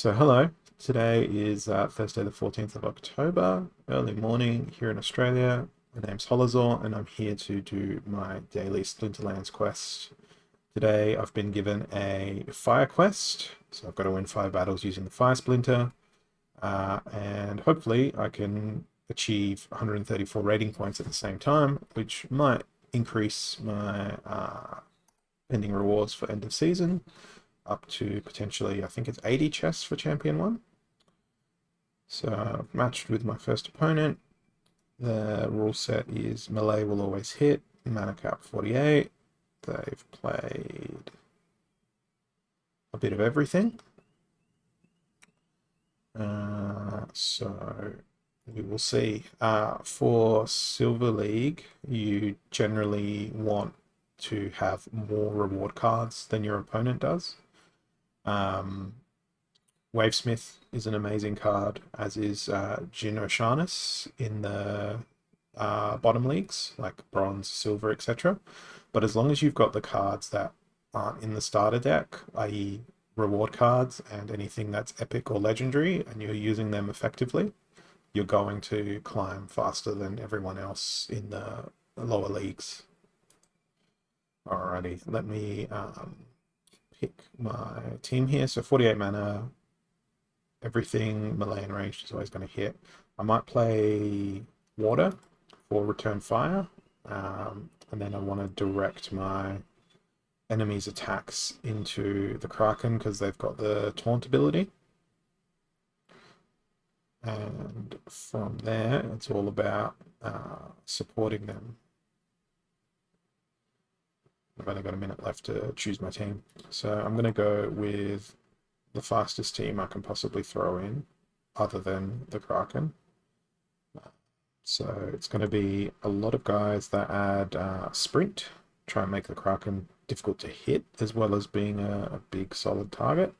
So hello, today is Thursday the 14th of October, early morning here in Australia. My name's Holazor and I'm here to do my daily Splinterlands quest. Today I've been given a fire quest, so I've got to win 5 battles using the fire splinter, and hopefully I can achieve 134 rating points at the same time, which might increase my pending rewards for end of season up to potentially, I think it's 80 chests for Champion 1. So I've matched with my first opponent. The rule set is melee will always hit, mana cap 48. They've played a bit of everything. So we will see. For Silver League, you generally want to have more reward cards than your opponent does. Wavesmith is an amazing card, as is Jin O'Shaughnessy in the bottom leagues, like bronze, silver, etc. But as long as you've got the cards that aren't in the starter deck, i.e., reward cards and anything that's epic or legendary, and you're using them effectively, you're going to climb faster than everyone else in the lower leagues. Alrighty, let me pick my team here. So 48 mana, everything melee and ranged is always going to hit. I might play water for return fire, and then I want to direct my enemies' attacks into the Kraken because they've got the taunt ability. And from there, it's all about supporting them. I've only got a minute left to choose my team. So I'm going to go with the fastest team I can possibly throw in, other than the Kraken. So it's going to be a lot of guys that add sprint, try and make the Kraken difficult to hit, as well as being a big solid target.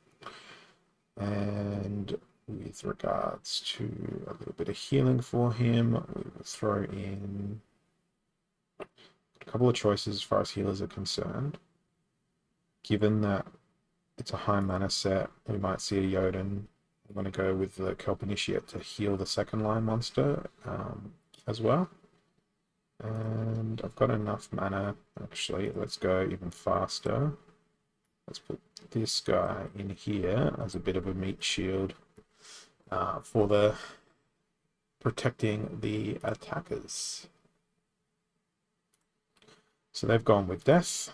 And with regards to a little bit of healing for him, we will throw in a couple of choices as far as healers are concerned. Given that it's a high mana set, we might see a Jotun. I'm going to go with the Kelp Initiate to heal the second line monster as well. And I've got enough mana, actually. Let's go even faster. Let's put this guy in here as a bit of a meat shield for the protecting the attackers. So they've gone with death.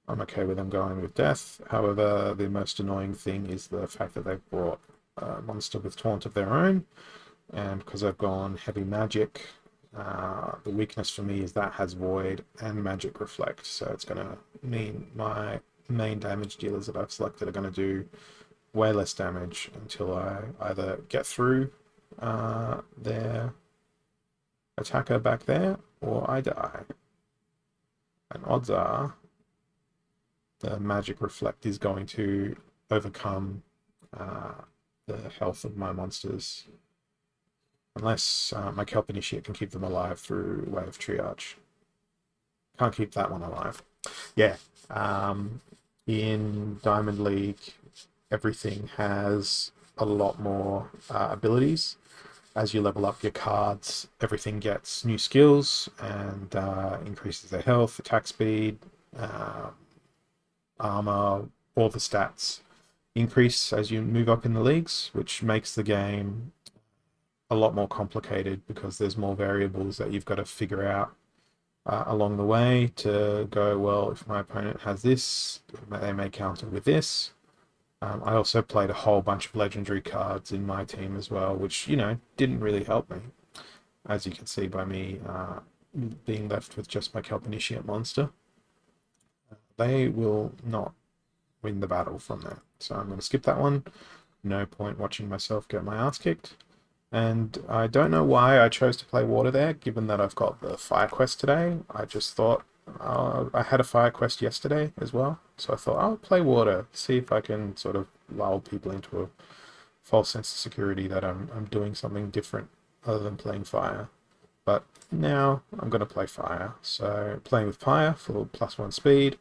I'm okay with them going with death. However, the most annoying thing is the fact that they've brought a monster with taunt of their own. And because I've gone heavy magic, the weakness for me is that has void and magic reflect. So it's going to mean my main damage dealers that I've selected are going to do way less damage until I either get through their attacker back there or I die. And odds are the magic reflect is going to overcome the health of my monsters, unless my Kelp Initiate can keep them alive through Wave Triarch. Can't keep that one alive. Yeah, in Diamond League, everything has a lot more abilities. As you level up your cards, everything gets new skills and increases their health, attack speed, armor, all the stats increase as you move up in the leagues, which makes the game a lot more complicated because there's more variables that you've got to figure out along the way to go, well, if my opponent has this, they may counter with this. I also played a whole bunch of legendary cards in my team as well, which, didn't really help me, as you can see by me being left with just my Kelp Initiate monster. They will not win the battle from there. So I'm going to skip that one. No point watching myself get my ass kicked. And I don't know why I chose to play water there, given that I've got the fire quest today. I just thought, I had a fire quest yesterday as well. So I thought, I'll play water, see if I can sort of lull people into a false sense of security that I'm doing something different other than playing fire. But now I'm going to play fire. So playing with fire for +1 speed.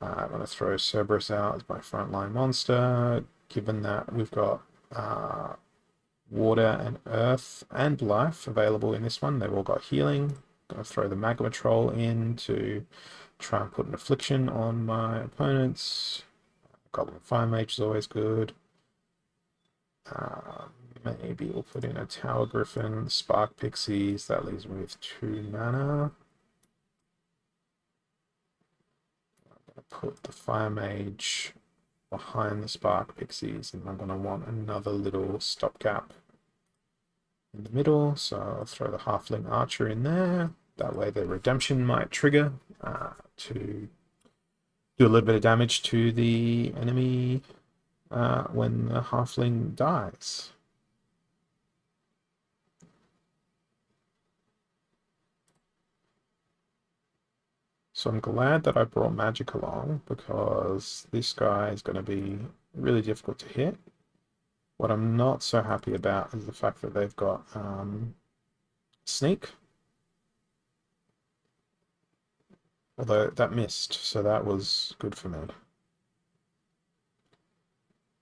I'm going to throw Cerberus out as my frontline monster, given that we've got water and earth and life available in this one. They've all got healing. Going to throw the Magma Troll in to try and put an affliction on my opponents. Goblin Fire Mage is always good. Maybe we'll put in a Tower Griffin, Spark Pixies. That leaves me with 2 mana. I'm going to put the Fire Mage behind the Spark Pixies, and I'm going to want another little stopgap in the middle, so I'll throw the Halfling Archer in there. That way the Redemption might trigger to do a little bit of damage to the enemy when the Halfling dies. So I'm glad that I brought magic along, because this guy is going to be really difficult to hit. What I'm not so happy about is the fact that they've got sneak. Although that missed, so that was good for me.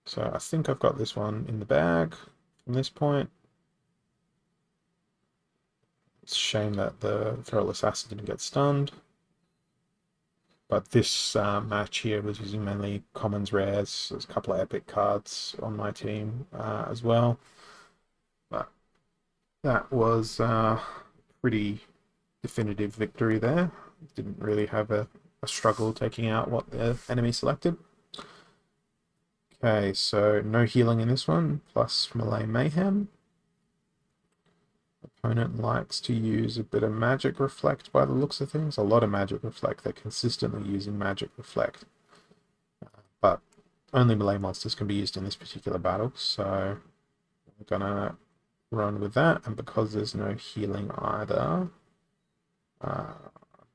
So I think I've got this one in the bag from this point. It's a shame that the Feral Assassin didn't get stunned. But this match here was using mainly commons, rares. There's a couple of epic cards on my team as well. But that was a pretty definitive victory there. Didn't really have a struggle taking out what the enemy selected. Okay, so no healing in this one, plus Melee Mayhem. Opponent likes to use a bit of Magic Reflect by the looks of things. A lot of Magic Reflect. They're consistently using Magic Reflect. But only melee monsters can be used in this particular battle, so we're gonna run with that. And because there's no healing either,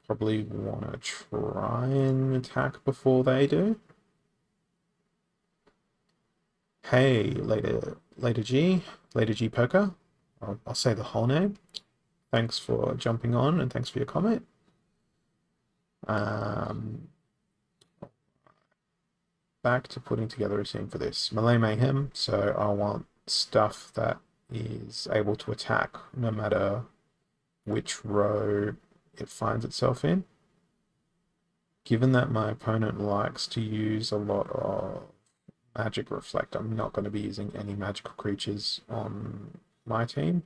probably want to try and attack before they do. Hey, later G Poker. I'll say the whole name. Thanks for jumping on and thanks for your comment. Back to putting together a team for this. Melee Mayhem, so I want stuff that is able to attack no matter which row it finds itself in. Given that my opponent likes to use a lot of Magic Reflect, I'm not going to be using any magical creatures on my team.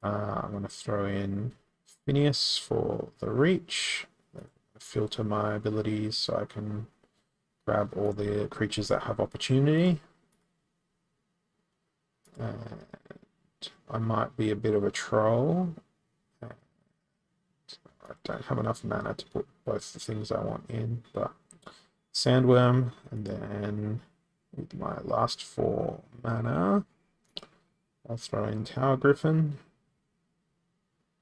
I'm going to throw in Phineas for the reach, filter my abilities so I can grab all the creatures that have opportunity. And I might be a bit of a troll. I don't have enough mana to put both the things I want in, but Sandworm, and then with my last 4 mana, I'll throw in Tower Griffin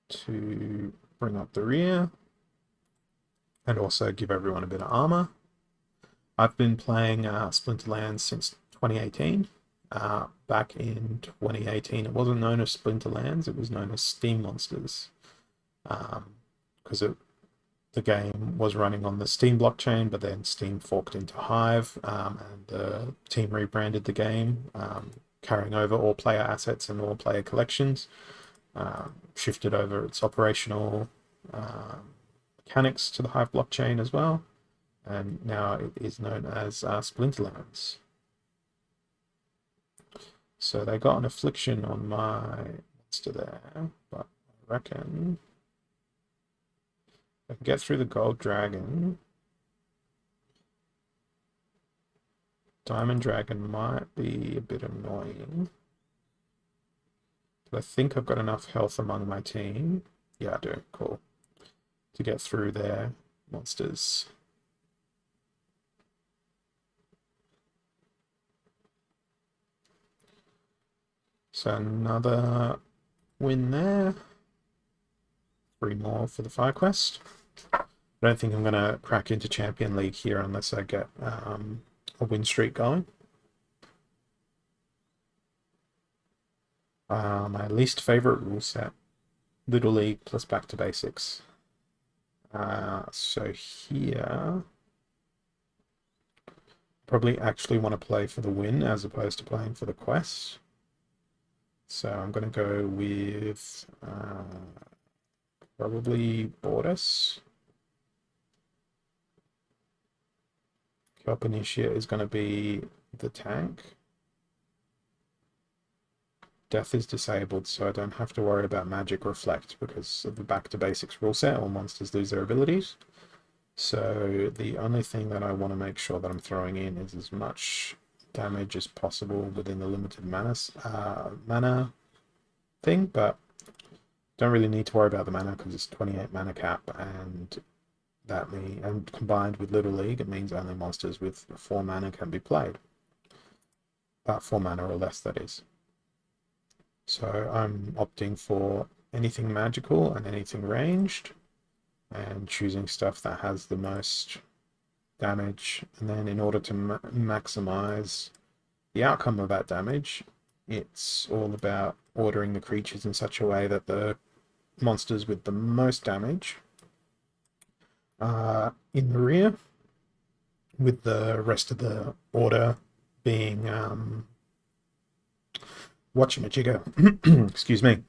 to bring up the rear and also give everyone a bit of armor. I've been playing Splinterlands since 2018. Back in 2018, it wasn't known as Splinterlands, it was known as Steam Monsters, because the game was running on the Steam blockchain, but then Steam forked into Hive, and the team rebranded the game, carrying over all player assets and all player collections, shifted over its operational mechanics to the Hive blockchain as well, and now it is known as Splinterlands. So they got an affliction on my monster there, but I reckon if I can get through the gold dragon, diamond dragon might be a bit annoying. But I think I've got enough health among my team. Yeah, I do. Cool. To get through their monsters. So another win there. 3 more for the Fire Quest. I don't think I'm going to crack into Champion League here unless I get a win streak going. My least favorite rule set, Little League plus Back to Basics. So here probably actually want to play for the win as opposed to playing for the quest. So I'm going to go with probably Borders. Kelp Initiate is going to be the tank. Death is disabled, so I don't have to worry about Magic Reflect because of the Back to Basics rule set. All monsters lose their abilities. So the only thing that I want to make sure that I'm throwing in is as much damage as possible within the limited mana thing, but don't really need to worry about the mana because it's 28 mana cap, and combined with Little League, it means only monsters with 4 mana can be played. 4 mana or less, that is. So I'm opting for anything magical and anything ranged, and choosing stuff that has the most damage. And then in order to maximize the outcome of that damage, it's all about ordering the creatures in such a way that the monsters with the most damage are in the rear, with the rest of the order being whatchamajigger, excuse me,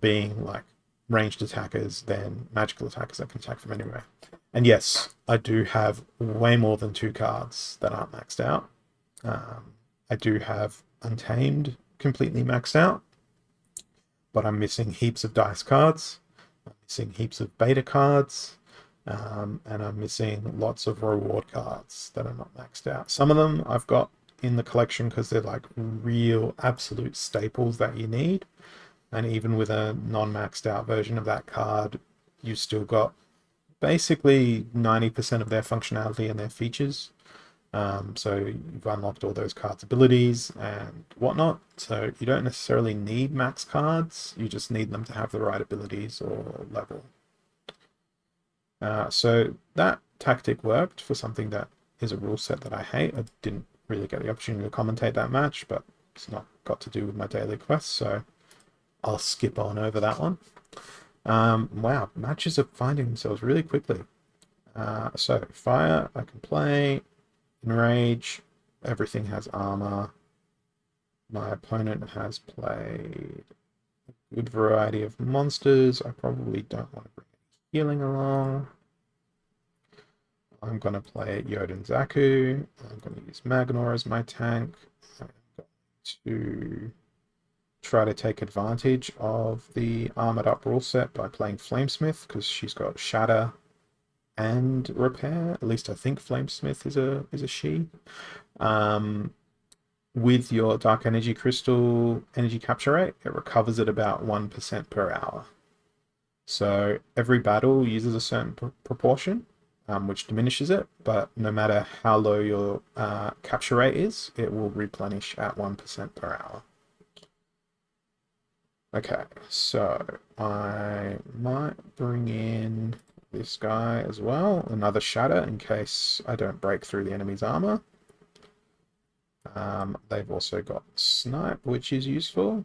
being like ranged attackers, then magical attackers that can attack from anywhere. And yes, I do have way more than 2 cards that aren't maxed out. I do have Untamed completely maxed out, but I'm missing heaps of dice cards. I'm missing heaps of beta cards, and I'm missing lots of reward cards that are not maxed out. Some of them I've got in the collection because they're like real absolute staples that you need. And even with a non-maxed out version of that card, you still got basically 90% of their functionality and their features. So you've unlocked all those cards' abilities and whatnot. So you don't necessarily need max cards. You just need them to have the right abilities or level. So that tactic worked for something that is a rule set that I hate. I didn't really get the opportunity to commentate that match, but it's not got to do with my daily quests, so I'll skip on over that one. Wow, matches are finding themselves really quickly. So fire, I can play. Enrage, everything has armor. My opponent has played a good variety of monsters. I probably don't want to bring healing along. I'm going to play Yodin Zaku. I'm going to use Magnor as my tank. I'm going to try to take advantage of the armored up rule set by playing Flamesmith because she's got Shatter and Repair. At least I think Flamesmith is a she. With your Dark Energy Crystal energy capture rate, it recovers at about 1% per hour. So every battle uses a certain proportion, which diminishes it, but no matter how low your capture rate is, it will replenish at 1% per hour. Okay, so I might bring in this guy as well, another Shatter in case I don't break through the enemy's armor. They've also got Snipe, which is useful.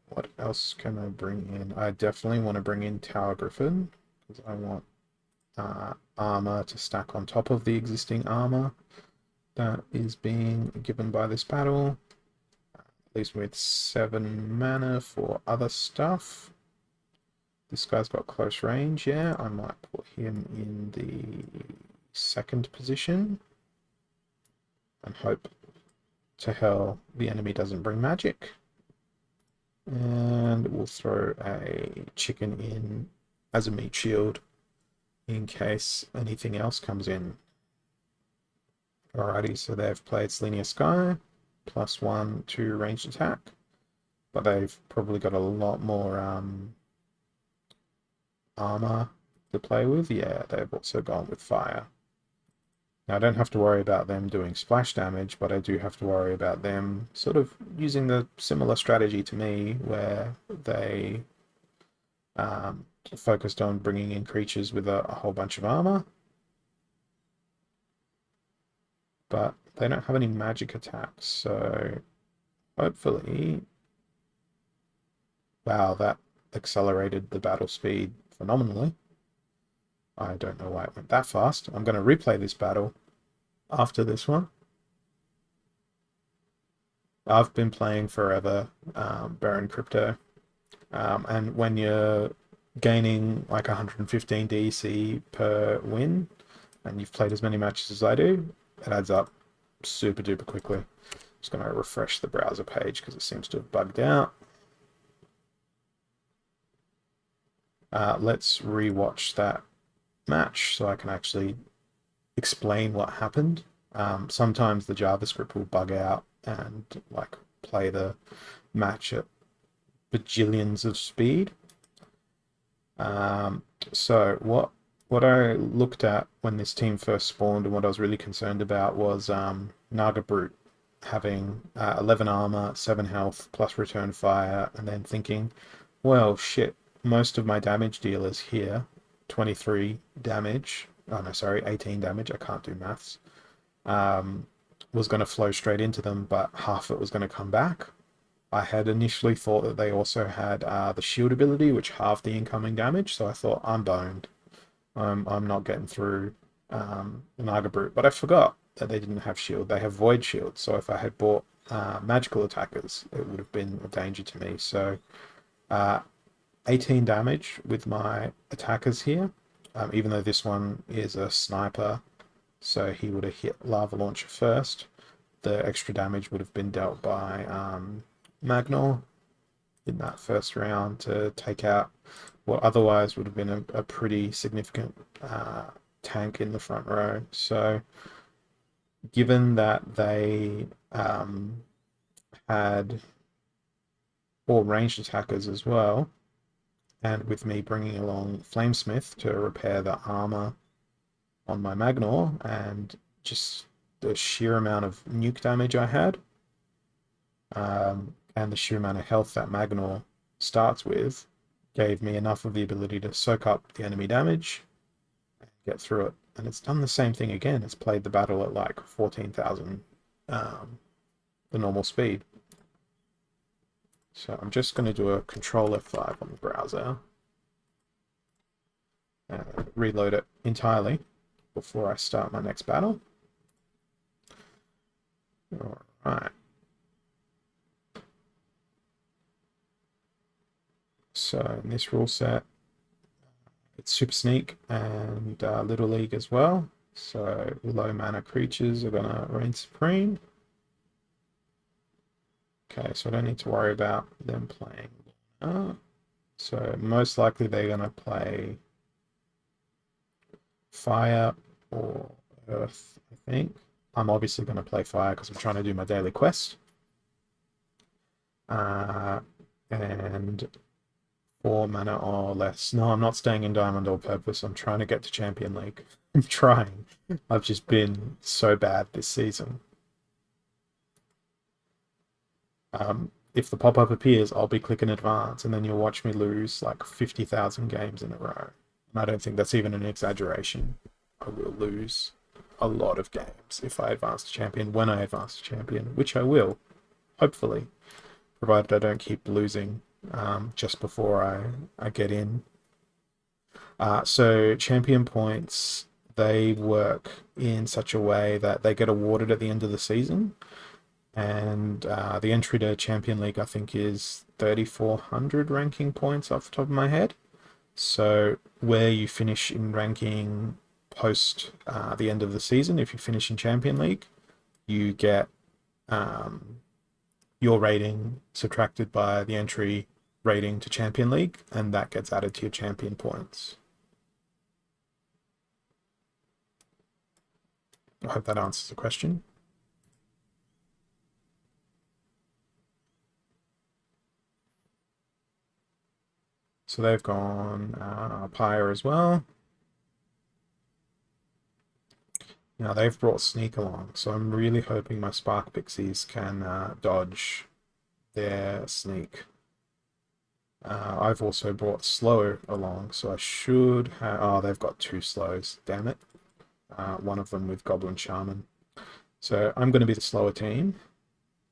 What else can I bring in? I definitely want to bring in Tower Griffin because I want armor to stack on top of the existing armor that is being given by this battle. Leaves me with 7 mana for other stuff. This guy's got close range, yeah. I might put him in the 2nd position and hope to hell the enemy doesn't bring magic. And we'll throw a chicken in as a meat shield in case anything else comes in. Alrighty, so they've played Selenia Sky, +1 to ranged attack, but they've probably got a lot more armor to play with. Yeah, they've also gone with fire. Now I don't have to worry about them doing splash damage, but I do have to worry about them sort of using the similar strategy to me where they focused on bringing in creatures with a whole bunch of armor, but they don't have any magic attacks, so hopefully... Wow, that accelerated the battle speed phenomenally. I don't know why it went that fast. I'm going to replay this battle after this one. I've been playing forever, Baron Crypto, and when you're gaining like 115 DC per win, and you've played as many matches as I do, it adds up super duper quickly. Just going to refresh the browser page because it seems to have bugged out. Let's rewatch that match so I can actually explain what happened. Sometimes the JavaScript will bug out and like play the match at bajillions of speed. So what I looked at when this team first spawned and what I was really concerned about was Naga Brute having 11 armor, 7 health, plus return fire, and then thinking, well, shit, most of my damage dealers here, 23 damage, oh no, sorry, 18 damage, I can't do maths, was going to flow straight into them, but half it was going to come back. I had initially thought that they also had the shield ability, which halved the incoming damage, so I thought, I'm boned. I'm not getting through the Naga Brute. But I forgot that they didn't have shield. They have void shield, so if I had bought magical attackers, it would have been a danger to me. So 18 damage with my attackers here, even though this one is a sniper, so he would have hit Lava Launcher first. The extra damage would have been dealt by Magnor in that first round to take out what otherwise would have been a pretty significant tank in the front row. So given that they had 4 ranged attackers as well, and with me bringing along Flamesmith to repair the armor on my Magnor, and just the sheer amount of nuke damage I had, and the sheer amount of health that Magnor starts with, gave me enough of the ability to soak up the enemy damage and get through it. And it's done the same thing again. It's played the battle at like 14,000 the normal speed. So I'm just going to do a Control F5 on the browser and reload it entirely before I start my next battle. All right. So in this rule set, it's Super Sneak and Little League as well. So low mana creatures are going to reign supreme. Okay, so I don't need to worry about them playing. So most likely they're going to play Fire or Earth, I think. I'm obviously going to play Fire because I'm trying to do my daily quest. And 4 mana or less. No, I'm not staying in Diamond on purpose. I'm trying to get to Champion League. I'm trying. I've just been so bad this season. If the pop-up appears, I'll be clicking advance, and then you'll watch me lose like 50,000 games in a row. And I don't think that's even an exaggeration. I will lose a lot of games if I advance to champion, when I advance to champion, which I will, hopefully, provided I don't keep losing just before I get in. So champion points, they work in such a way that they get awarded at the end of the season. And the entry to Champion League, I think, is 3,400 ranking points off the top of my head. So where you finish in ranking post the end of the season, if you finish in Champion League, you get your rating subtracted by the entry rating to Champion League, and that gets added to your champion points. I hope that answers the question. So they've gone Pyre as well. Now they've brought Sneak along, so I'm really hoping my Spark Pixies can dodge their Sneak. I've also brought Slow along, so I should have... Oh, they've got 2 slows, damn it. One of them with Goblin Shaman. So I'm going to be the slower team,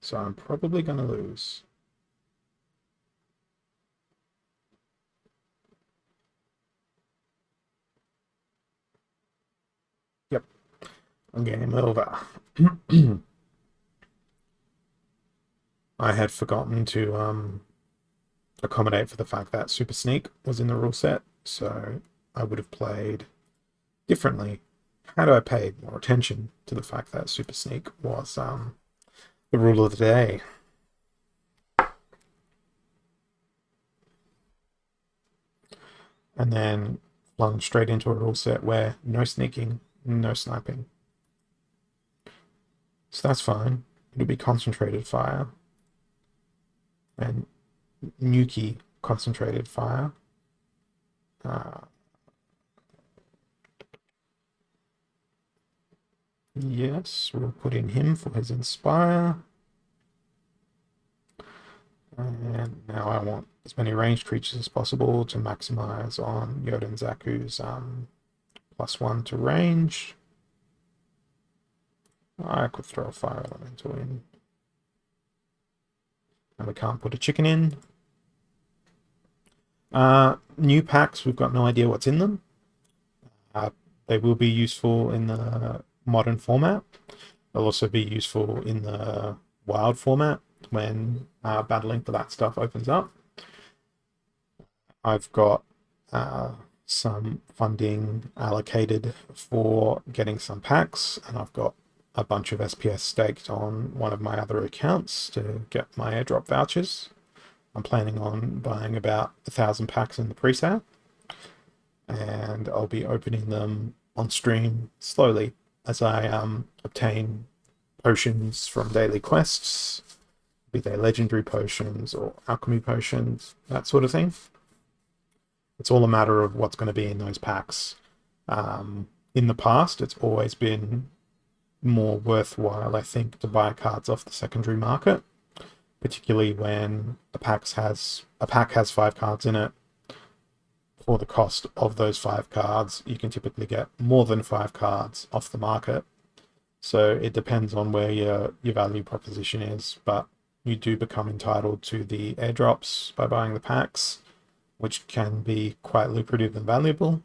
so I'm probably going to lose. Game over. I had forgotten to accommodate for the fact that Super Sneak was in the rule set, so I would have played differently had I paid more attention to the fact that Super Sneak was the rule of the day. And then flung straight into a rule set where no sneaking, no sniping. So that's fine. It'll be concentrated fire and nuki concentrated fire. Uh, yes, we'll put in him for his inspire. And now I want as many ranged creatures as possible to maximize on Yoda and Zaku's +1 to range. I could throw a fire elemental in. And we can't put a chicken in. New packs, we've got no idea what's in them. They will be useful in the modern format. They'll also be useful in the wild format when battling for that stuff opens up. I've got some funding allocated for getting some packs, and I've got a bunch of SPS staked on one of my other accounts to get my airdrop vouchers. I'm planning on buying about 1,000 packs in the pre-sale, and I'll be opening them on stream slowly as I obtain potions from daily quests, be they legendary potions or alchemy potions, that sort of thing. It's all a matter of what's going to be in those packs. In the past, it's always been more worthwhile, I think, to buy cards off the secondary market, particularly when a pack has 5 cards in it. For the cost of those 5 cards, you can typically get more than 5 cards off the market. So it depends on where your value proposition is, but you do become entitled to the airdrops by buying the packs, which can be quite lucrative and valuable.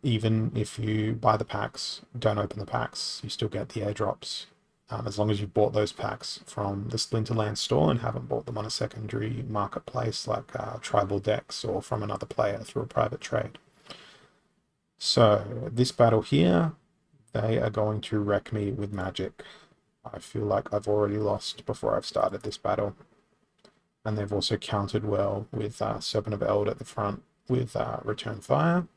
Even if you buy the packs, don't open the packs, you still get the airdrops. As long as you've bought those packs from the Splinterlands store and haven't bought them on a secondary marketplace like Tribal Decks or from another player through a private trade. So this battle here, they are going to wreck me with magic. I feel like I've already lost before I've started this battle. And they've also countered well with Serpent of Eld at the front with Return Fire.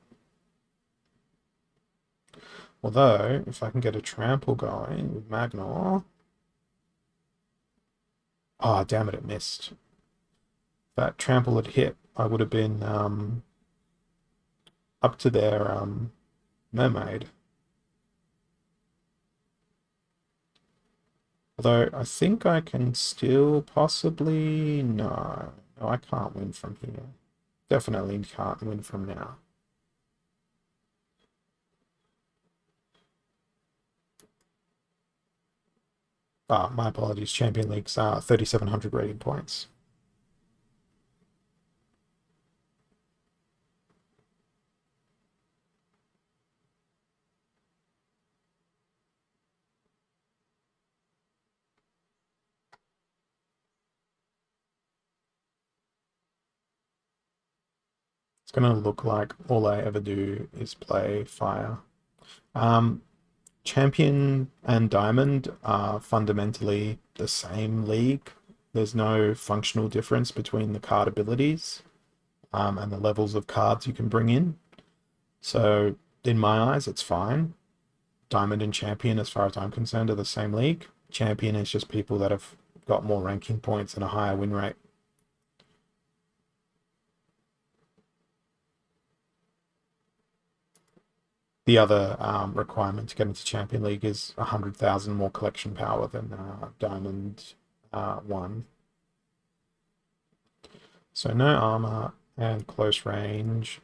Although, if I can get a trample going with Magnor... Oh, damn it, it missed. If that trample had hit, I would have been up to their mermaid. Although, I think I can still possibly... No, I can't win from here. Definitely can't win from now. My apologies, Champion League's 3,700 rating points. It's going to look like all I ever do is play fire. Champion and Diamond are fundamentally the same league. There's no functional difference between the card abilities and the levels of cards you can bring in. So, in my eyes, it's fine. Diamond and Champion, as far as I'm concerned, are the same league. Champion is just people that have got more ranking points and a higher win rate. The other requirement to get into Champion League is 100,000 more collection power than Diamond 1. So no armor and close range.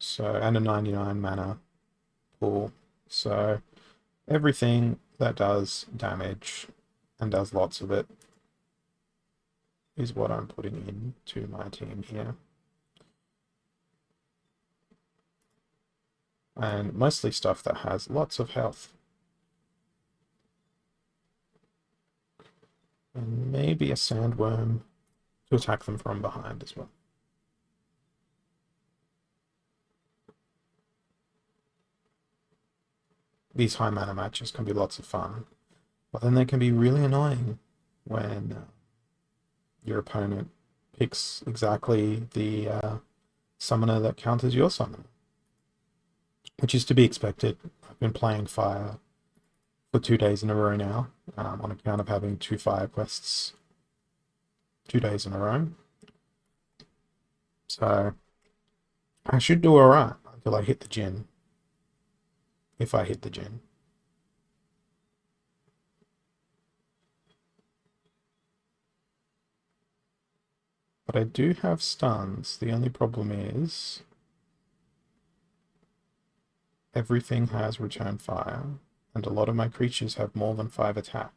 So, and a 99 mana pool. So everything that does damage and does lots of it is what I'm putting into my team here. And mostly stuff that has lots of health. And maybe a sandworm to attack them from behind as well. These high mana matches can be lots of fun, but then they can be really annoying when your opponent picks exactly the summoner that counters your summoner, which is to be expected. I've been playing fire for 2 days in a row now, on account of having 2 fire quests 2 days in a row. So I should do alright until I hit the gin. If I hit the gin. But I do have stuns. The only problem is everything has return fire, and a lot of my creatures have more than 5 attack.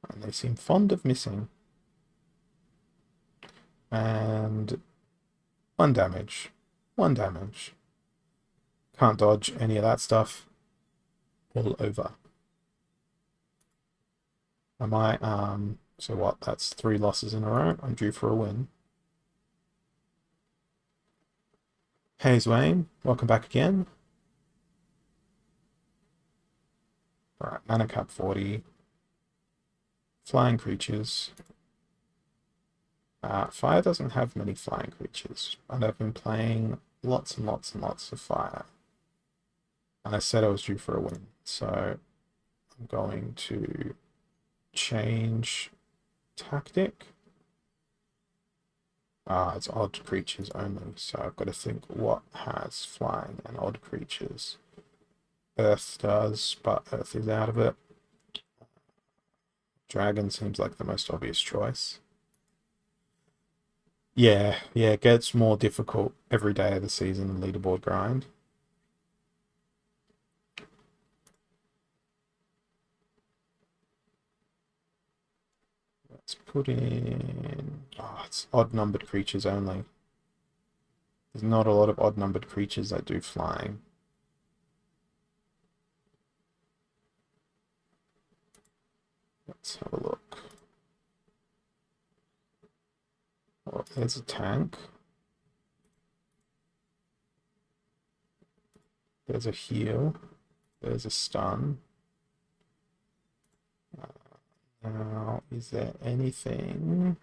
And they seem fond of missing. And 1 damage. 1 damage. Can't dodge any of that stuff. All over. I might, so what? That's 3 losses in a row. I'm due for a win. Hey Zwain, welcome back again. Alright, mana cap 40. Flying creatures. Fire doesn't have many flying creatures, and I've been playing lots and lots and lots of fire. And I said I was due for a win, so I'm going to change tactic. It's odd creatures only, so I've got to think what has flying and odd creatures. Earth does, but Earth is out of it. Dragon seems like the most obvious choice. Yeah, it gets more difficult every day of the season in leaderboard grind. Let's put in... it's odd-numbered creatures only. There's not a lot of odd-numbered creatures that do flying. Let's have a look. Oh, there's a tank. There's a heal. There's a stun. Now, is there anything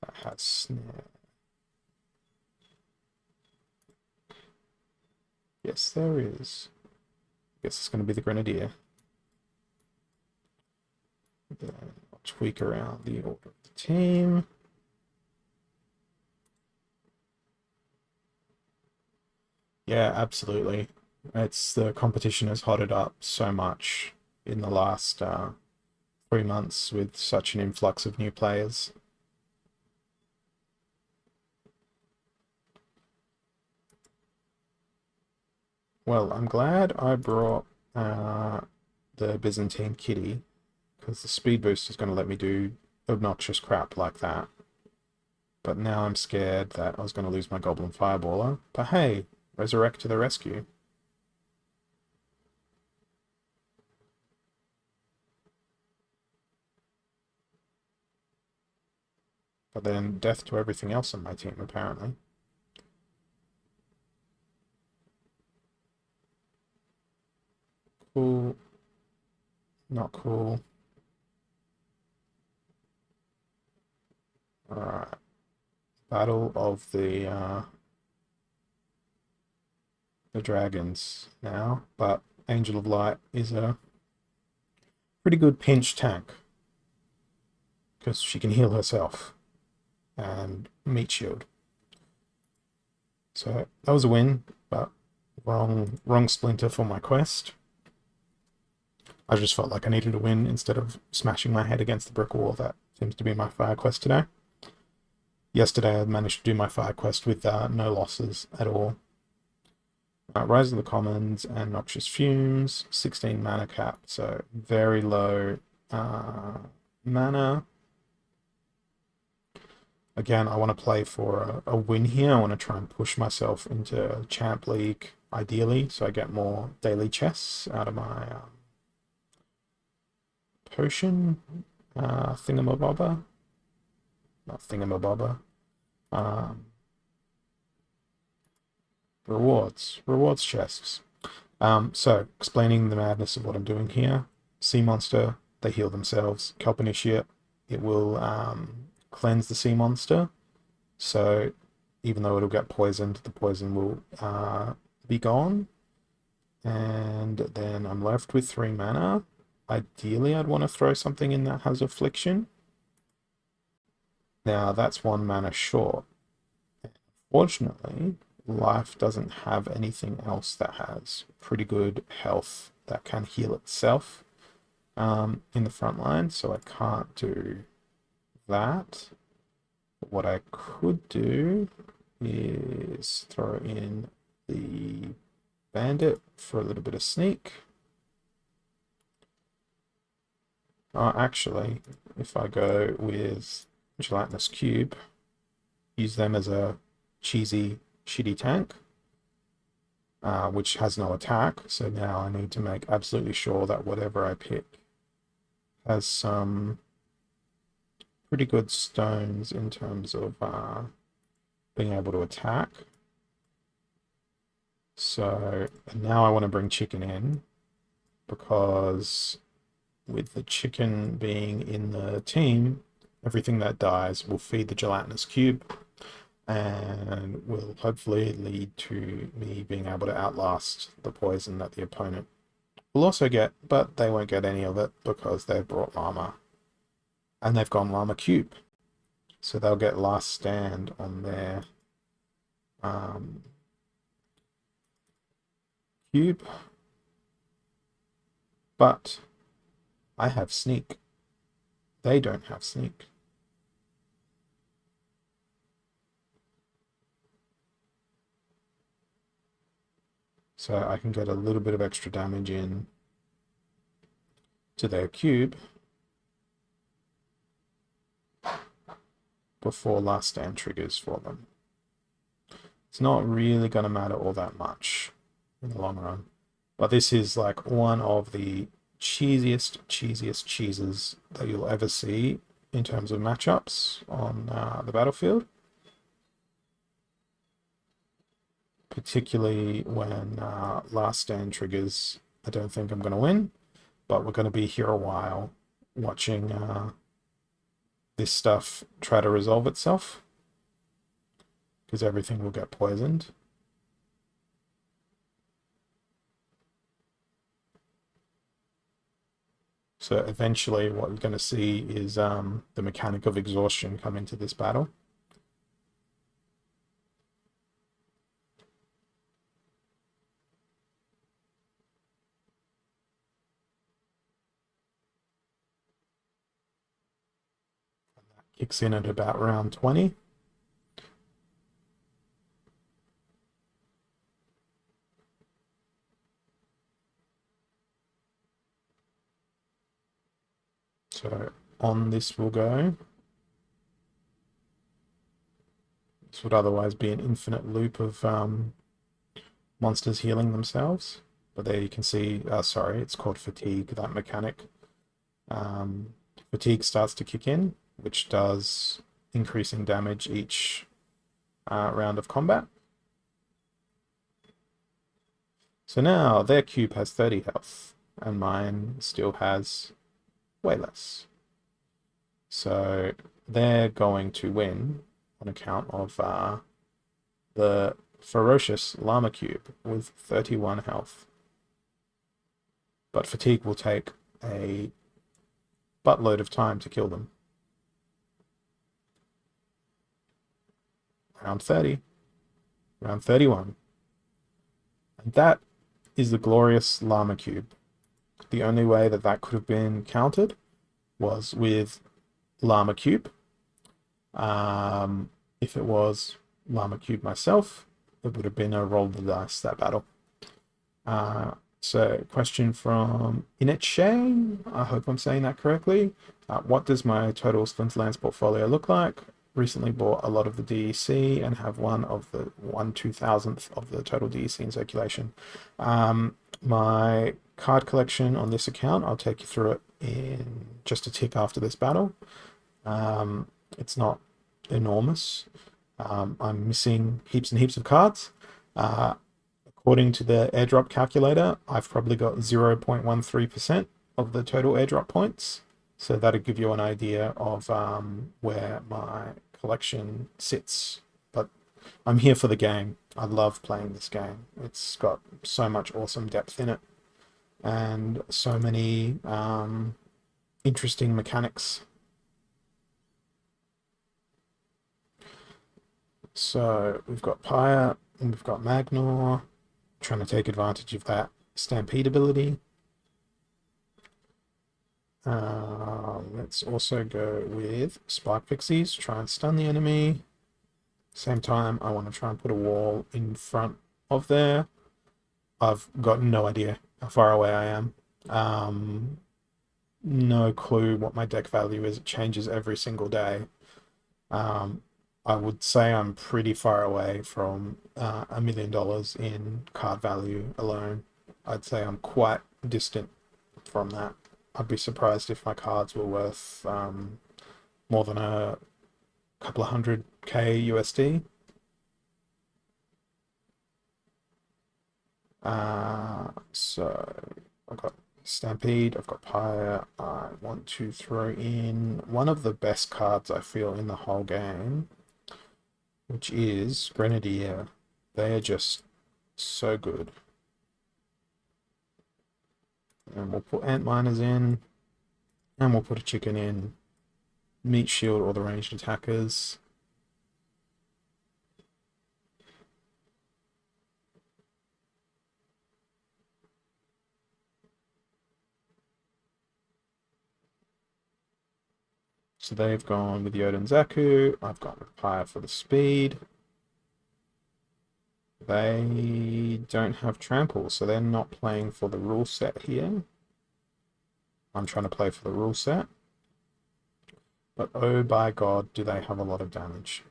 that has snare? Yes, there is. I guess it's going to be the Grenadier. Then I'll tweak around the order of the team. Yeah, absolutely. It's the competition has hotted up so much in the last 3 months with such an influx of new players. Well, I'm glad I brought the Byzantine kitty, because the speed boost is going to let me do obnoxious crap like that. But now I'm scared that I was going to lose my Goblin Fireballer. But hey, Resurrect to the rescue. But then death to everything else on my team, apparently. Cool. Not cool. Alright. Battle of the dragons now, but Angel of Light is a pretty good pinch tank, because she can heal herself and meat shield. So that was a win, but wrong splinter for my quest. I just felt like I needed a win instead of smashing my head against the brick wall. That seems to be my fire quest today. Yesterday I managed to do my fire quest with no losses at all. Rise of the Commons and Noxious Fumes, 16 mana cap, so very low mana. Again, I want to play for a win here. I want to try and push myself into Champ League, ideally, so I get more daily chests out of my potion thingamabobber. Not thingamabobber. Um, rewards chests. So explaining the madness of what I'm doing here. Sea monster, they heal themselves. Kelp initiate, it will cleanse the sea monster. So even though it'll get poisoned, the poison will be gone. And then I'm left with 3 mana. Ideally, I'd want to throw something in that has affliction. Now that's 1 mana short. Fortunately, life doesn't have anything else that has pretty good health that can heal itself in the front line, so I can't do that. But what I could do is throw in the bandit for a little bit of sneak. Actually, if I go with gelatinous cube, use them as a cheesy, shitty tank, which has no attack. So now I need to make absolutely sure that whatever I pick has some pretty good stones in terms of being able to attack. So now I want to bring chicken in, because with the chicken being in the team, everything that dies will feed the gelatinous cube and will hopefully lead to me being able to outlast the poison that the opponent will also get, but they won't get any of it because they've brought llama. And they've gone llama cube. So they'll get last stand on their cube. But I have sneak. They don't have sneak. So I can get a little bit of extra damage in to their cube before last stand triggers for them. It's not really going to matter all that much in the long run. But this is like one of the cheesiest cheeses that you'll ever see in terms of matchups on the battlefield. Particularly when last stand triggers. I don't think I'm going to win, but we're going to be here a while watching this stuff try to resolve itself, because everything will get poisoned. So eventually what you're going to see is the mechanic of exhaustion come into this battle. Kicks in at about round 20. So on this will go. This would otherwise be an infinite loop of monsters healing themselves. But there you can see, sorry, it's called fatigue, that mechanic. Fatigue starts to kick in, which does increasing damage each round of combat. So now their cube has 30 health, and mine still has way less. So they're going to win on account of the ferocious llama cube with 31 health. But fatigue will take a buttload of time to kill them. Round 30, round 31. And that is the glorious llama cube. The only way that that could have been countered was with llama cube. If it was llama cube myself, it would have been a roll the dice, that battle. So question from Inetshay, I hope I'm saying that correctly. What does my total Splinterlands portfolio look like? recently bought a lot of the DEC and have one of the 1/2000th of the total DEC in circulation. My card collection on this account, I'll take you through it in just a tick after this battle. It's not enormous. I'm missing heaps and heaps of cards. According to the airdrop calculator, I've probably got 0.13% of the total airdrop points. So that'll give you an idea of where my collection sits. But I'm here for the game. I love playing this game. It's got so much awesome depth in it and so many interesting mechanics. So we've got Pyre and we've got Magnor, trying to take advantage of that Stampede ability. Let's also go with Spark Pixies, try and stun the enemy. Same time, I want to try and put a wall in front of there. I've got no idea how far away I am. No clue what my deck value is. It changes every single day. I would say I'm pretty far away from $1 million in card value alone. I'd say I'm quite distant from that. I'd be surprised if my cards were worth more than a couple of hundred K USD. So I've got Stampede, I've got Pyre. I want to throw in one of the best cards I feel in the whole game, which is Grenadier. They are just so good. And we'll put Ant Miners in, and we'll put a chicken in. Meat shield all the ranged attackers. So they've gone with Yoda and Zaku. I've gone with Pyre for the speed. They don't have trample, so they're not playing for the rule set here. I'm trying to play for the rule set. But oh by God, do they have a lot of damage.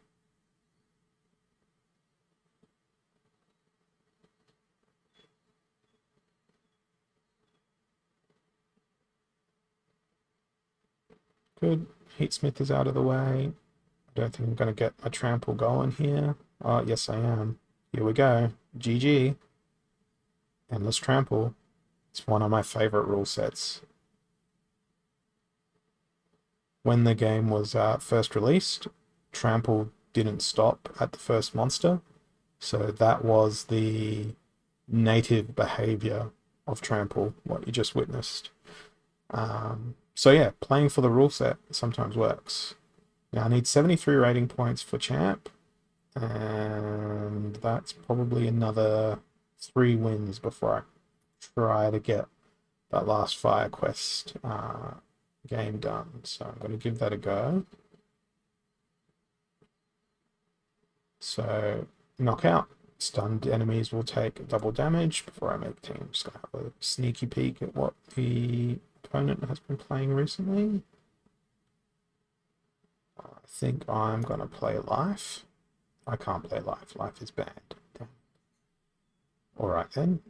Good. Heatsmith is out of the way. I don't think I'm going to get my trample going here. Oh, yes I am. Here we go. GG. Endless Trample. It's one of my favorite rule sets. When the game was first released, Trample didn't stop at the first monster. So that was the native behavior of Trample, what you just witnessed. So yeah, playing for the rule set sometimes works. Now I need 73 rating points for champ, and that's probably another 3 wins before I try to get that last Fire Quest game done. So I'm going to give that a go. So knockout. Stunned enemies will take double damage. Before I make team, I'm just going to have a sneaky peek at what the opponent has been playing recently. I think I'm going to play Life. I can't play Life. Life is bad. Alright then.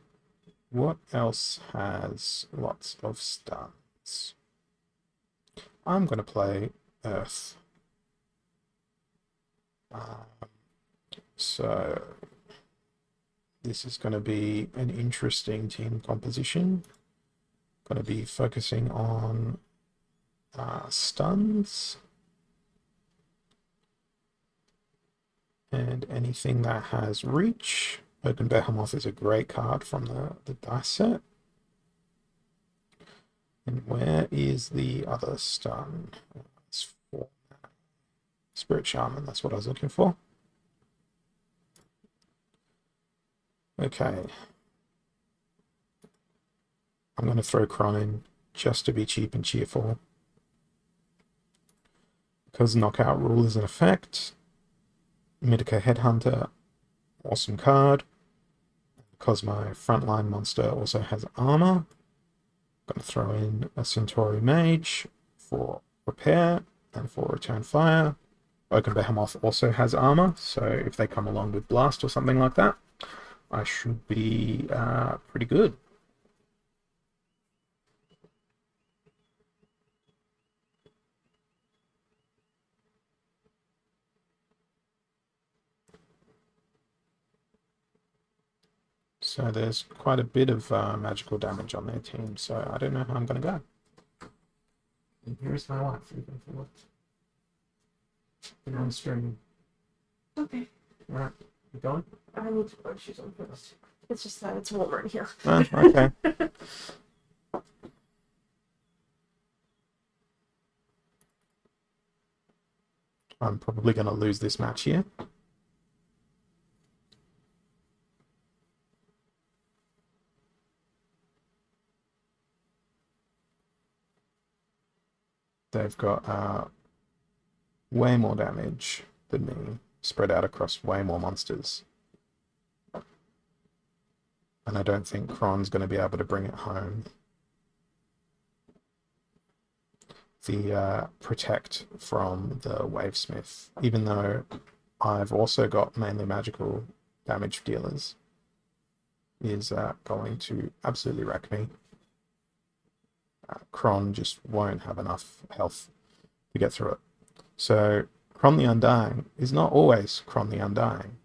What else has lots of stuns? I'm going to play Earth. So this is going to be an interesting team composition. Going to be focusing on stuns and anything that has reach. Open Behemoth is a great card from the dice set. And where is the other stun? It's for Spirit Shaman, that's what I was looking for. Okay. I'm going to throw Kron in just to be cheap and cheerful. Because Knockout Rule is in effect. Mitika Headhunter, awesome card. Because my frontline monster also has armor, I'm going to throw in a Centauri Mage for repair and for return fire. Oaken Behemoth also has armor, so if they come along with Blast or something like that, I should be pretty good. So there's quite a bit of magical damage on their team, so I don't know how I'm going to go. And here's my wife. You're on stream. Okay. All right, you going? I need to put my shoes on first. It's just that it's warmer in here. Okay. I'm probably going to lose this match here. They've got way more damage than me, spread out across way more monsters. And I don't think Kron's going to be able to bring it home. The protect from the Wavesmith, even though I've also got mainly magical damage dealers, is going to absolutely wreck me. Kron just won't have enough health to get through it. So Kron the Undying is not always Kron the Undying.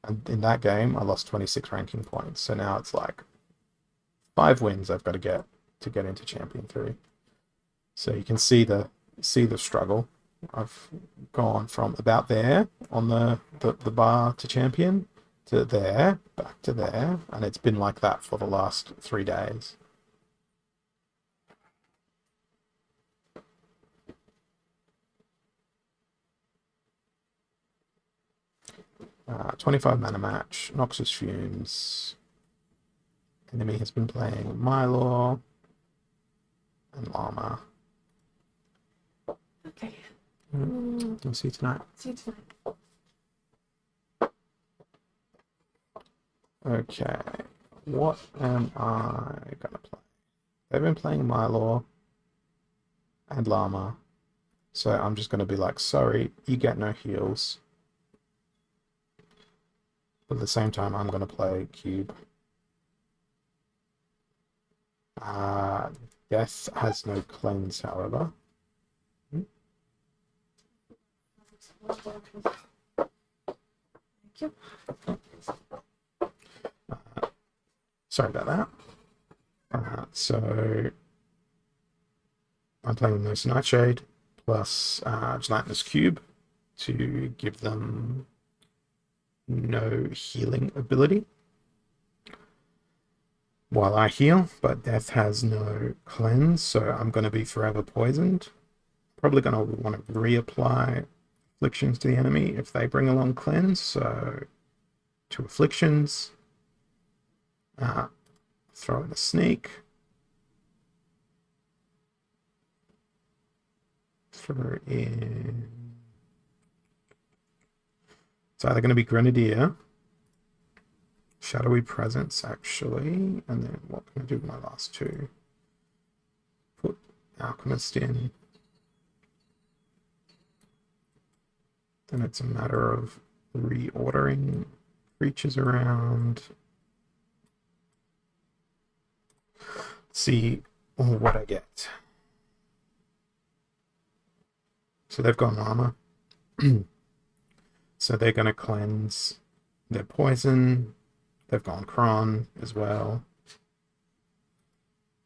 And in that game, I lost 26 ranking points. So now it's like 5 wins I've got to get into Champion 3. So you can see the struggle. I've gone from about there on the bar to Champion to there, back to there, and it's been like that for the last 3 days. Uh, 25 mana match, Noxus Fumes. Enemy has been playing Mylor and Llama. Okay. We'll see you tonight. See you tonight. Okay, what am I gonna play? They've been playing Mylor and Llama, so I'm just gonna be like, sorry, you get no heals. But at the same time, I'm gonna play Cube. Death has no cleanse, however. Thank you. Sorry about that. So I'm playing with Nurse Nightshade plus Gelatinous Cube to give them no healing ability while I heal, but Death has no cleanse, so I'm going to be forever poisoned. Probably going to want to reapply afflictions to the enemy if they bring along cleanse, so 2 afflictions. Throw in a snake. Throw in... It's either going to be Grenadier, Shadowy Presence, actually, and then what can I do with my last 2? Put Alchemist in. Then it's a matter of reordering creatures around. See what I get. So they've got armor. So they're going to cleanse their poison. They've gone Kron as well.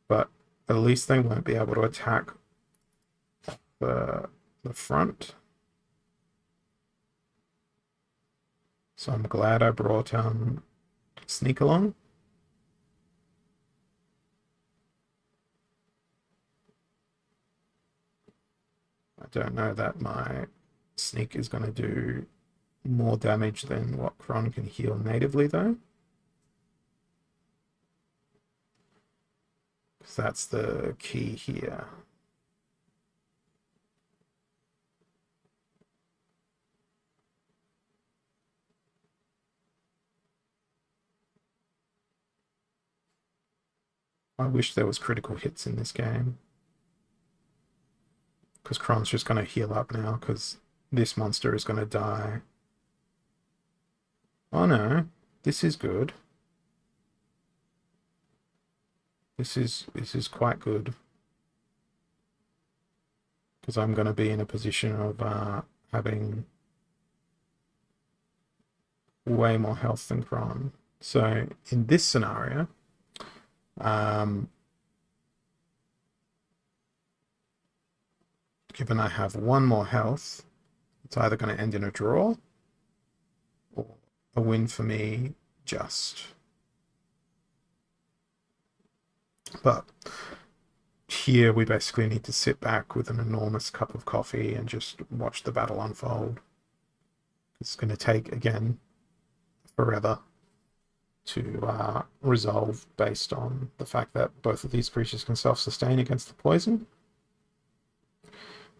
But at least they won't be able to attack the front. So I'm glad I brought Sneak along. I don't know that my Sneak is going to do more damage than what Kron can heal natively, though. Because that's the key here. I wish there was critical hits in this game. Because Kron's just going to heal up now, because this monster is going to die. Oh no, this is good. This is quite good. Because I'm going to be in a position of having way more health than Kron. So in this scenario, given I have one more health, it's either going to end in a draw or a win for me just. But here we basically need to sit back with an enormous cup of coffee and just watch the battle unfold. It's going to take, again, forever to resolve based on the fact that both of these creatures can self-sustain against the poison.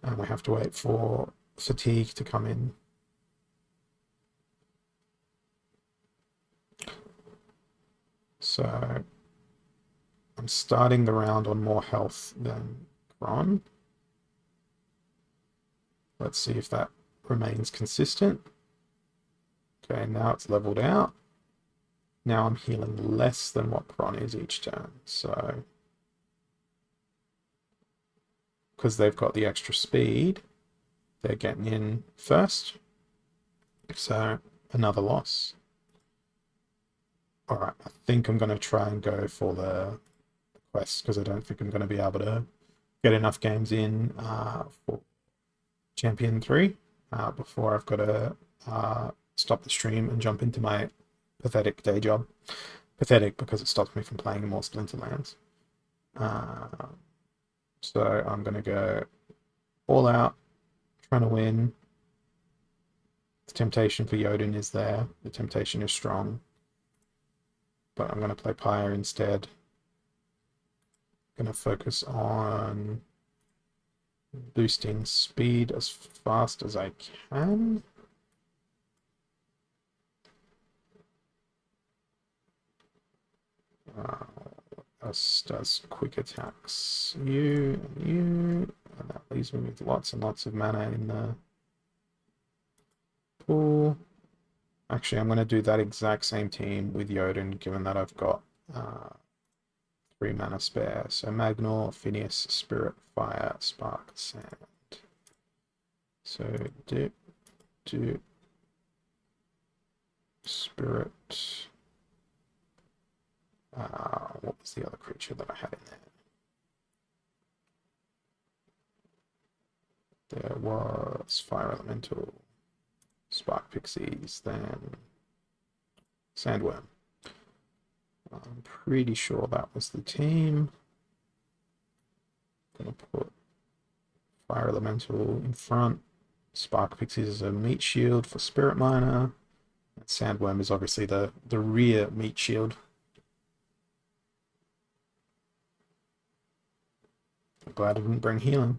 And we have to wait for fatigue to come in. So I'm starting the round on more health than Kron. Let's see if that remains consistent. Okay, now it's leveled out. Now I'm healing less than what Kron is each turn. So, because they've got the extra speed, they're getting in first. So, another loss. Alright, I think I'm going to try and go for the quest because I don't think I'm going to be able to get enough games in for Champion 3 before I've got to stop the stream and jump into my pathetic day job. Pathetic because it stops me from playing more Splinterlands. So I'm going to go all out, trying to win. The temptation for Jotun is there. The temptation is strong. But I'm going to play Pyre instead. Going to focus on boosting speed as fast as I can. Us does quick attacks. You and you. And that leaves me with lots and lots of mana in the pool. Actually, I'm going to do that exact same team with Jotun, given that I've got 3 mana spare. So Magnor, Phineas, Spirit, Fire, Spark, Sand. So do Spirit. What was the other creature that I had in there? There was Fire Elemental, Spark Pixies, then Sandworm. I'm pretty sure that was the team. Gonna put Fire Elemental in front. Spark Pixies is a meat shield for Spirit Miner. And Sandworm is obviously the rear meat shield. I'm glad I didn't bring healing.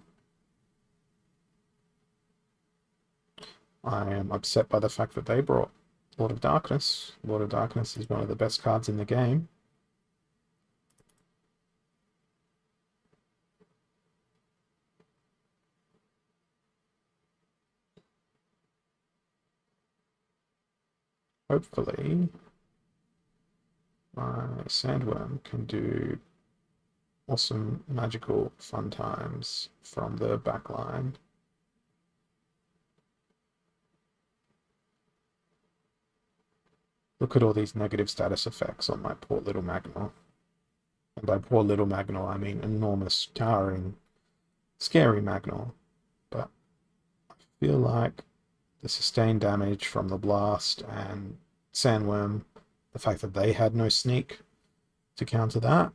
I am upset by the fact that they brought Lord of Darkness. Lord of Darkness is one of the best cards in the game. Hopefully, my Sandworm can do awesome magical fun times from the back line. Look at all these negative status effects on my poor little Magnor. And by poor little Magnor, I mean enormous, towering, scary Magnor. But I feel like the sustained damage from the blast and Sandworm, the fact that they had no sneak to counter that,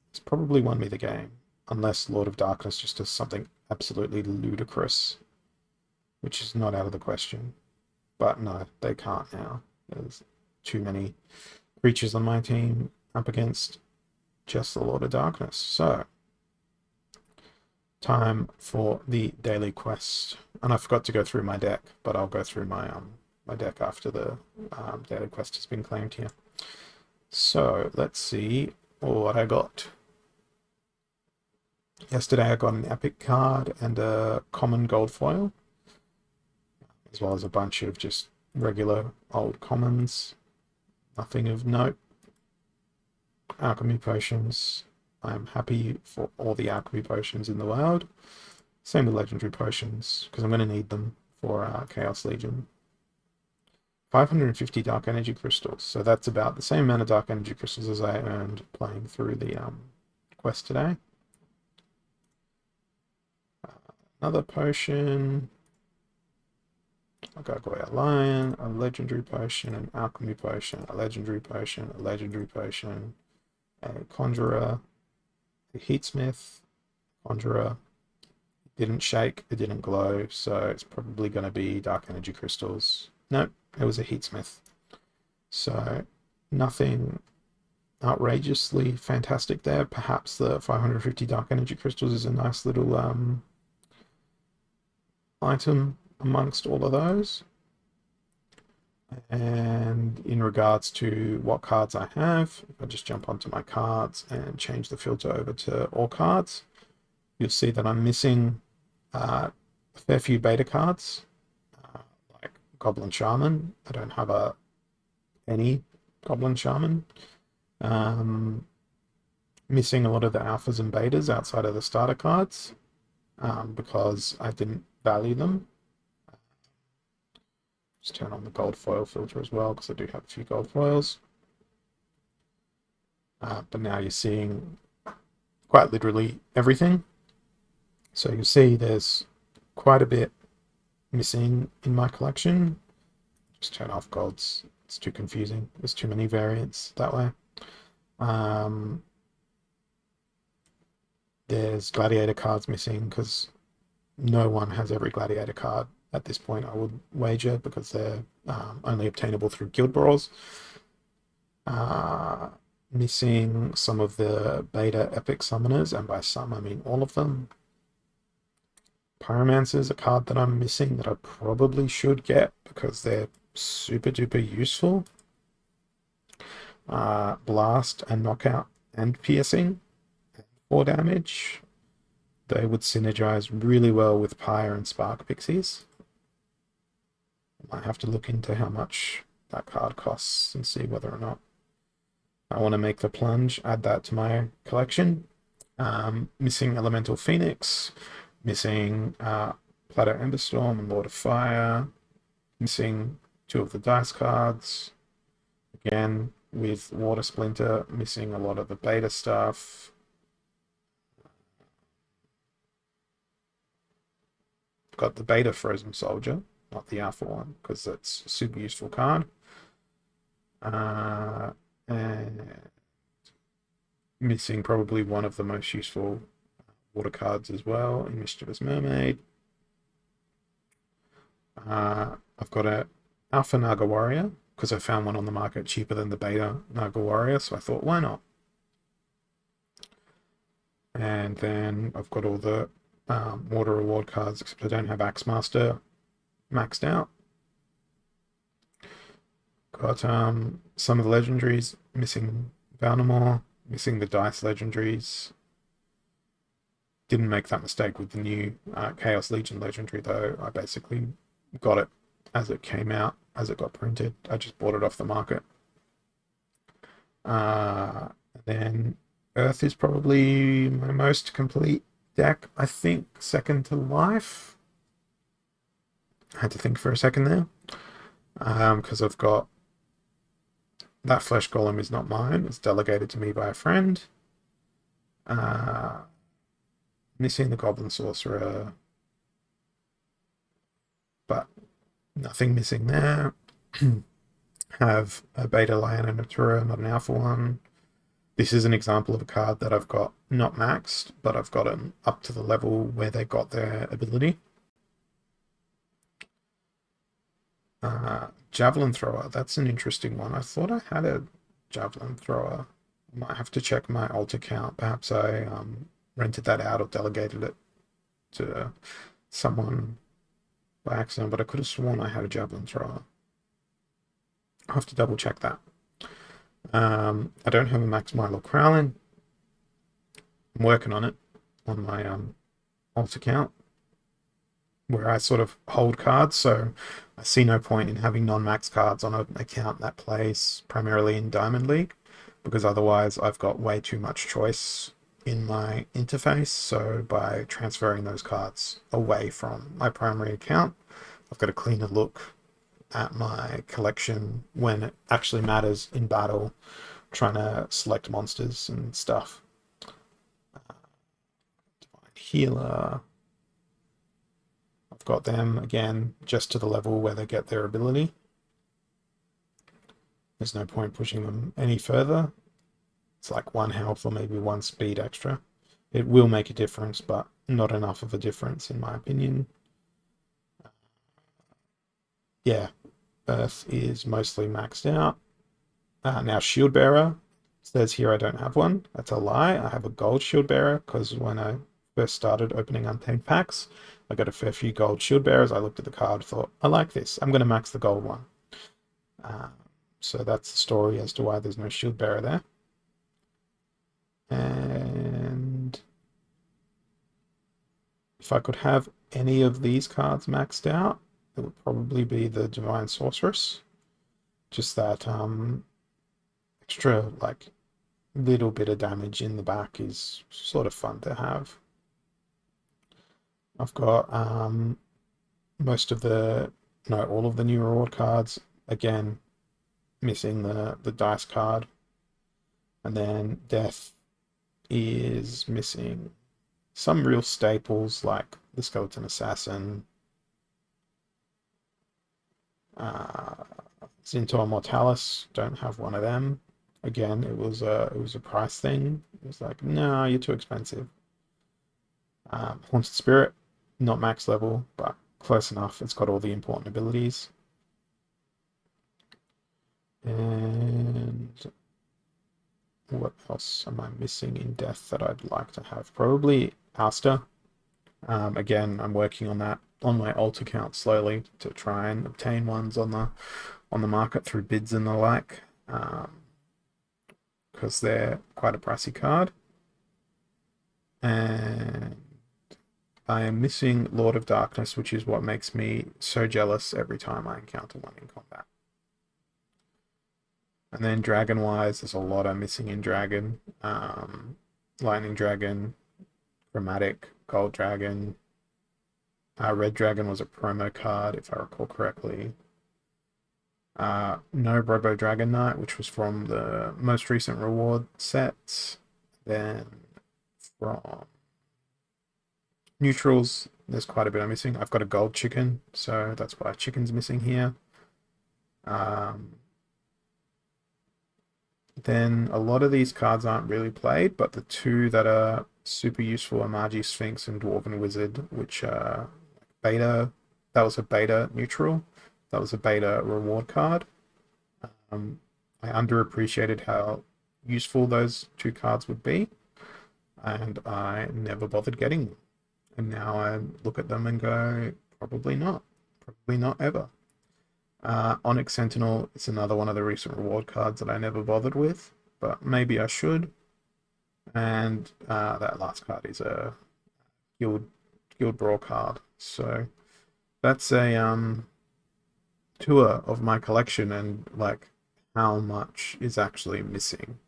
it's probably won me the game. Unless Lord of Darkness just does something absolutely ludicrous, which is not out of the question. But no, they can't now. There's too many creatures on my team up against just the Lord of Darkness. So, time for the daily quest. And I forgot to go through my deck, but I'll go through my my deck after the daily quest has been claimed here. So, let's see what I got. Yesterday I got an epic card and a common gold foil. as well as a bunch of just regular old commons. Nothing of note. Alchemy potions. I'm happy for all the alchemy potions in the world. Same with legendary potions, because I'm going to need them for Chaos Legion. 550 dark energy crystals, so that's about the same amount of dark energy crystals as I earned playing through the quest today. Another potion, a Gargoyle Lion, a legendary potion, an alchemy potion, a legendary potion, a legendary potion, a conjurer, a heatsmith, conjurer. It didn't shake, it didn't glow, so it's probably going to be dark energy crystals. Nope, it was a heatsmith. So nothing outrageously fantastic there. Perhaps the 550 dark energy crystals is a nice little item amongst all of those. And in regards to what cards I have, if I just jump onto my cards and change the filter over to all cards, you'll see that I'm missing a fair few beta cards, like Goblin Shaman. I don't have any Goblin Shaman. Missing a lot of the alphas and betas outside of the starter cards, because I didn't value them. Just turn on the gold foil filter as well, because I do have a few gold foils. But now you're seeing quite literally everything. So you'll see there's quite a bit missing in my collection. Just turn off golds. It's too confusing. There's too many variants that way. There's gladiator cards missing because no one has every gladiator card at this point, I would wager, because they're only obtainable through guild brawls. Missing some of the beta epic summoners, and by some I mean all of them. Pyromancer is a card that I'm missing that I probably should get because they're super duper useful. Blast and knockout and piercing, 4 damage. They would synergize really well with Pyre and Spark Pixies. I might have to look into how much that card costs and see whether or not I want to make the plunge, add that to my collection. Missing Elemental Phoenix, missing Plateau Emberstorm and Lord of Fire, missing 2 of the dice cards. Again, with Water Splinter, missing a lot of the beta stuff. Got the beta Frozen Soldier, not the alpha one, because that's a super useful card. And missing probably one of the most useful water cards as well in Mischievous Mermaid. I've got a Alpha Naga Warrior because I found one on the market cheaper than the beta Naga Warrior, so I thought, why not? And then I've got all the water reward cards, except I don't have Axemaster maxed out. Got some of the legendaries, missing Valnamore, missing the dice legendaries. Didn't make that mistake with the new Chaos Legion legendary though. I basically got it as it came out, as it got printed. I just bought it off the market. Then Earth is probably my most complete deck, I think, second to Life. I had to think for a second there, because I've got that Flesh Golem is not mine. It's delegated to me by a friend. Missing the Goblin Sorcerer, but nothing missing there. Have a Beta Lion and Natura, not an alpha one. This is an example of a card that I've got not maxed, but I've got them up to the level where they got their ability. Javelin Thrower, that's an interesting one. I thought I had a Javelin Thrower. I might have to check my alt account. Perhaps I rented that out or delegated it to someone by accident, but I could have sworn I had a Javelin Thrower. I'll have to double check that. I don't have a Max Milo Crowlin. I'm working on it on my alt account. where I sort of hold cards. So I see no point in having non-max cards on an account that plays primarily in Diamond League, because otherwise I've got way too much choice in my interface. So by transferring those cards away from my primary account, I've got a cleaner look at my collection when it actually matters in battle, trying to select monsters and stuff. Divine Healer. I've got them again just to the level where they get their ability. There's no point pushing them any further. It's like 1 health or maybe 1 speed extra. It will make a difference, but not enough of a difference in my opinion. Yeah, Earth is mostly maxed out. Now Shield Bearer says here I don't have one. That's a lie. I have a gold Shield Bearer because when I first started opening Untamed packs, I got a fair few gold Shield Bearers. I looked at the card, thought, I like this. I'm going to max the gold one. So that's the story as to why there's no Shield Bearer there. And if I could have any of these cards maxed out, it would probably be the Divine Sorceress. Just that extra, like, little bit of damage in the back is sort of fun to have. I've got most of the, no, all of the new reward cards. Again, missing the dice card. And then Death is missing some real staples like the Skeleton Assassin, Zintor Mortalis. Don't have one of them. Again, it was a price thing. It was like, no, you're too expensive. Haunted Spirit, not max level, but close enough. It's got all the important abilities. And what else am I missing in Death that I'd like to have? Probably Ouster. Again, I'm working on that on my alt account slowly to try and obtain ones on the market through bids and the like, because they're quite a pricey card. And I am missing Lord of Darkness, which is what makes me so jealous every time I encounter one in combat. And then dragon-wise, there's a lot I'm missing in Dragon. Lightning Dragon, Chromatic, Gold Dragon. Red Dragon was a promo card, if I recall correctly. No Robo Dragon Knight, which was from the most recent reward sets. Then from neutrals, there's quite a bit I'm missing. I've got a gold chicken, so that's why chicken's missing here. Then a lot of these cards aren't really played, but the two that are super useful are Magi Sphinx and Dwarven Wizard, which are beta. That was a beta neutral. That was a beta reward card. I underappreciated how useful those two cards would be, and I never bothered getting them. And now I look at them and go, probably not ever. Onyx Sentinel is another one of the recent reward cards that I never bothered with, but maybe I should. And that last card is a Guild Brawl card. So that's a tour of my collection and like how much is actually missing.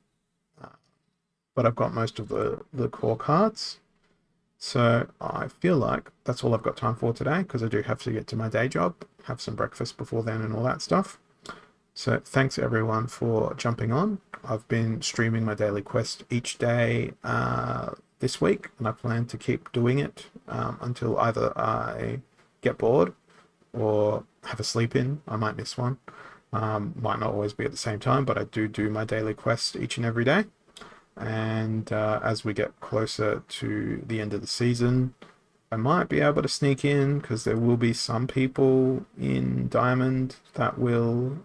But I've got most of the core cards. So I feel like that's all I've got time for today because I do have to get to my day job, have some breakfast before then and all that stuff. So thanks everyone for jumping on. I've been streaming my daily quest each day this week, and I plan to keep doing it until either I get bored or have a sleep in. I might miss one. Might not always be at the same time, but I do my daily quest each and every day. And as we get closer to the end of the season, I might be able to sneak in because there will be some people in Diamond that will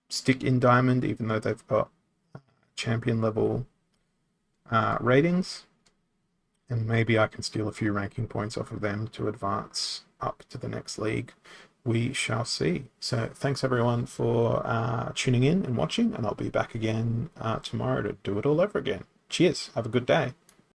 stick in Diamond even though they've got champion level ratings. And maybe I can steal a few ranking points off of them to advance up to the next league. We shall see. So thanks everyone for tuning in and watching, and I'll be back again tomorrow to do it all over again. Cheers. Have a good day.